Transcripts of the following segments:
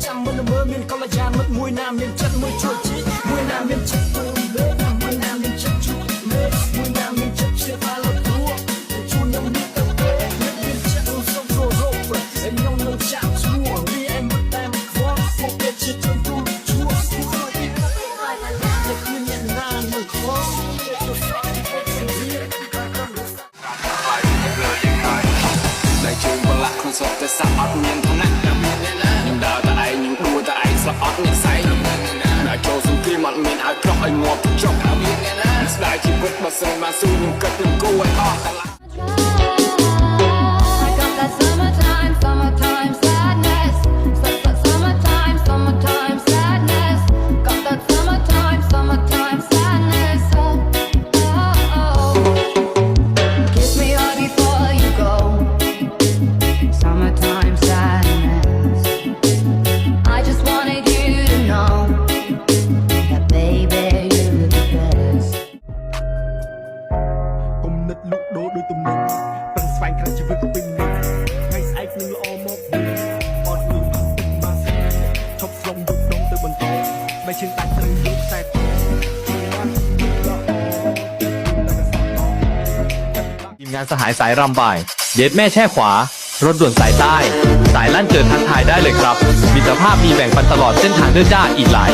ចាំមិនមើលមានកល្យានមិត្តមួយណាមានចិត្តមួយជួយជីមួយណាមានចិត្តទូលេមួយណាមានចិត្តជួយលេមួយណាមានចិត្តជាបាលគួរជួននឹងមានទៅពេលមានចិត្តសុំគោរពខ្ញុំនឹងចាំឈ្មោះវាឯងមិនតែមកខ្វល់ពួកគេជាជន់ទូជួស្គាល់ពីតែគ្មានអ្នកណាមកខ្វល់តែជើងបលាក់ក្នុងសពតែសាប់អត់មានឋានៈខ្ញុំដើរតែឯងខ្ញុំដួលតែឯងស្លាប់អត់អ្នកស្អែកដល់ចូលសង្គ្រាមអត់មានឲ្យក្រោះឲ្យងាប់ចុកស្ដាយជីវិតបើសិនបានស៊ូខ្ញុំគិតខ្ញុំគួរឲ្យអស់តែI got that summertime sadness summertime sadness got that summertime sadness oh kiss me hard before you go summertime sadness I just wanted you to know that baby you're the best គុំនិតលុកដូរដូចទំនិញប្រឹងស្វែងរកជីវិតពេញនេះថ្ងៃស្អែកនឹងល្អមកវិញអត់មានទឹកមកស្នេហ៍ឈប់ស្លងយុគដងទៅបន្តបែរជើងដាច់ត្រូវយកខ្សែทีมงานสหายสายรำบ่ายเย็ดแม่แช่ขวารถด่วนสายใต้สายลั่นเกิดทักทายได้เลยครับมิตรภาพมีแบ่งปันตลอดเส้นทางเดินจ้าอีกหลาย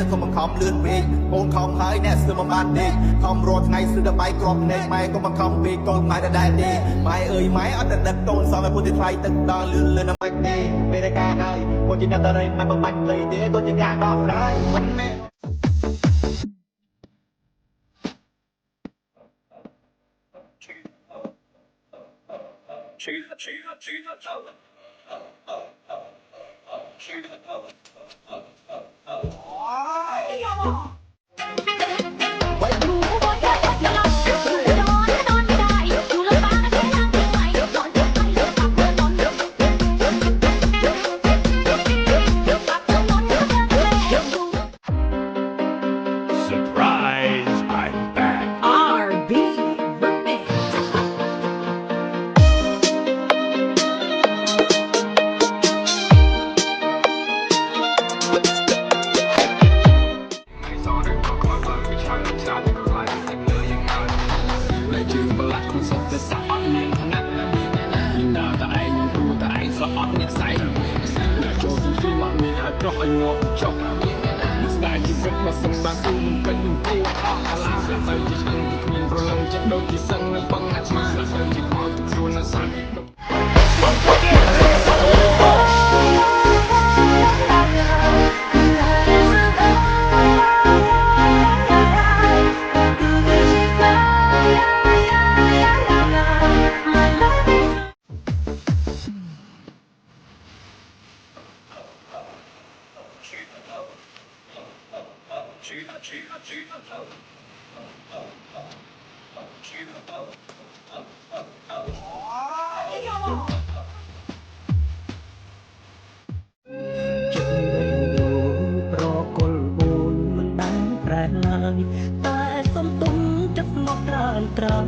ទៅបង្ខំលឿនពេកកូនខំហើយអ្នកស្ទើរមិនបានទេខំរត់ថ្ងៃស្ទើរតែបាយក្របភ្នែកម៉ែក៏បង្ខំពេកកូនម៉ែដដែលទេម៉ែអើយម៉ែអត់តែដឹកកូនសមឲ្យពុទ្ធថ្លៃទឹកដល់លឿនលឿនណាស់ទេពេលតែការហើយគាត់ជាអ្នកតរៃម៉ែមិនបាច់ភ្លៃទេគាត់ជាការដោះស្រាយមិនមែនក្រោះឲ្យងាប់ចុកស្ដាយជីវិតបើសិនបានស៊ូមិនកិននឹងគួរអស់អាឡាទៅជាឆ្អឹងគ្មានប្រឡងចិត្តដូចជាសឹងនៅបង្ហាត់ស្មាទៅជាខោខ្លួនណាសាច់តែសំទុំចិត្តមកត្រានត្រាន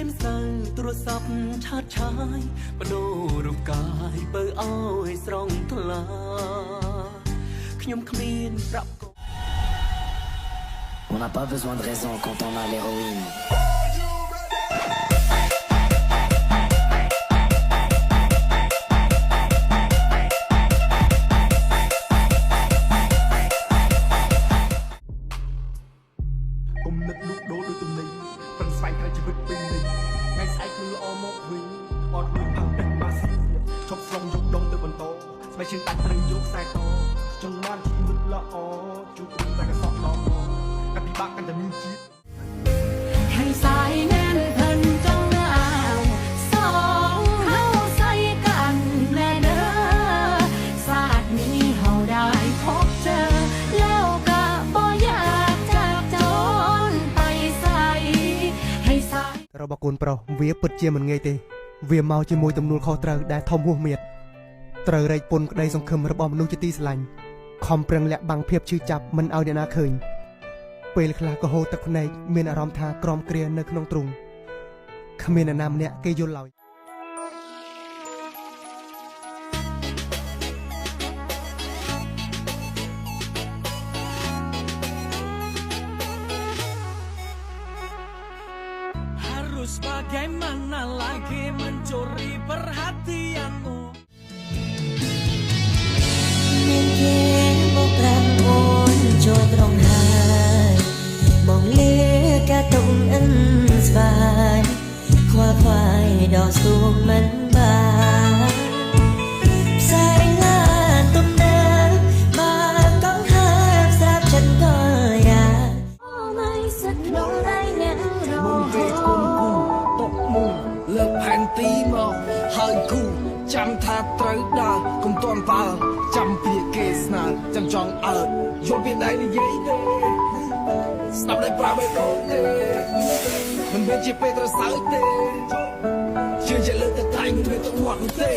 ព្រាមសៅទូរស័ព្ទឆាតឆាយបដូររូបកាយបើអើយស្រងថ្លាខ្ញុំគ្មានប្រាប់ On n'a pas besoin de raison quand on a l'héroïne. Cùng nứt lúc đố đôi tụi mình phần xoay khai chỉ vứt bên mình ngay sai cứ lo một mình ọt mình thằng tình mà xin chọc xong dục đông từ phần to xoay trên tay từ dục sai to trong man chỉ vứt là ó chúng tôi là cái sọt đó các bị bácกันจะมีชีวิต ให้สายแน่นเพิ่นจ้องเอาสองเฮาใส่กันแน่เด้อศาสตร์นี้เฮาได้พบเจอแล้วก็บ่อยากจากจนไปใส่ให้สาย របស់កូនប្រុសវាពិតជាមិនងាយទេវាមកជាមួយទំនួលខុសត្រូវដែលធំហួសមៀតត្រូវរែកពុនក្តីសង្ឃឹមរបស់មនុស្សជាទីស្រឡាញ់ខំប្រឹងលាក់បាំងភាពឈឺចាប់មិនឲ្យអ្នកណាឃើញពេលខ្លះក៏ហូរទឹកភ្នែកមានអារម្មណ៍ថាក្រំគ្រានៅក្នុងទ្រូងគ្មានអ្នកណាម្នាក់គេយល់ឡើយ Harus bagaimana lagi mencuri perhatianmu មានគេមកប្រាំអូនចូលត្រង់ហើយបងលេកាតុងអិនស្វាយខ្វល់ខ្វាយដល់សួងមិនបានផ្សាយឡាទំដើមកកងហើស្រាប់ចិនក៏យ៉ាไม่สักลงได้เนี่ยรอ មុនពេលគុំគូតកមូលើកផែនទីមកហើយគូចាំថាត្រូវដើរកុំទាន់តើចាំពាក្យគេស្នើចាំចង់អើយល់ពីណៃនិយាយទេស្ដាប់តែប្រាប់ឲ្យដូចទេមិនមែនជាពេលត្រូវសើចទេជឿជាលើកតែតែមិនមែនទៅងាត់ទេ